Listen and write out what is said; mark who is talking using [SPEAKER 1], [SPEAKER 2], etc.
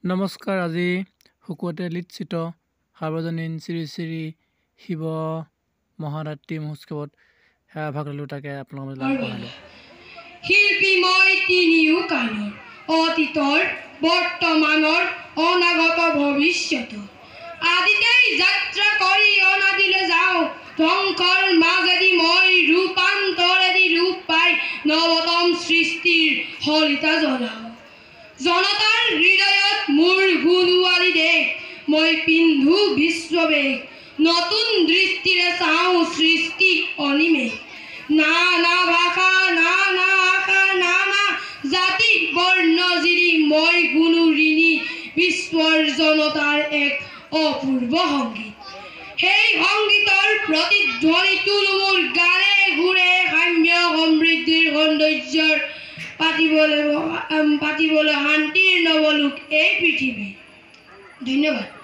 [SPEAKER 1] নমস্কাৰ। আজি শুকুৱতে লিখিত সাৰ্বজনীন শ্ৰী শ্ৰী শিৱ মহাৰাত্ৰি মহোৎসৱত সেৱা ভাগ ল'লোঁ, তাকে আপোনালোকৰ মাজত আগবঢ়ালোঁ।
[SPEAKER 2] শিল্পী মই তিনিও কালৰ, অতীতৰ বৰ্তমানৰ অনাগত ভৱিষ্যত, আদিতেই যাত্ৰা কৰি অনাদিলে যাওঁ, ধ্বংসৰ মাজেদি মই ৰূপান্তৰেদি ৰূপ পাই নৱতম সৃষ্টিৰ শলিতা জ্বলাওঁ। জনতাৰ হৃদয়ত মোৰ গুণোৱালী দেশ, মই পিন্ধো বিশ্ববেশ, নতুন দৃষ্টিৰে চাওঁ সৃষ্টি অনিমেষ। নানা ভাষা, নানা আশা, নানা জাতি বৰ্ণ জিৰি মই গুণো ঋণী বিশ্বৰ জনতাৰ এক অপূৰ্ব সংগীত। সেই সংগীতৰ প্ৰতিধ্বনি তোলো মোৰ গানে ঘূৰে, সাম্য সমৃদ্ধিৰ সৌন্দৰ্যৰ পাতিবলৈ শান্তিৰ নৱলোক এই পৃথিৱী। ধন্যবাদ।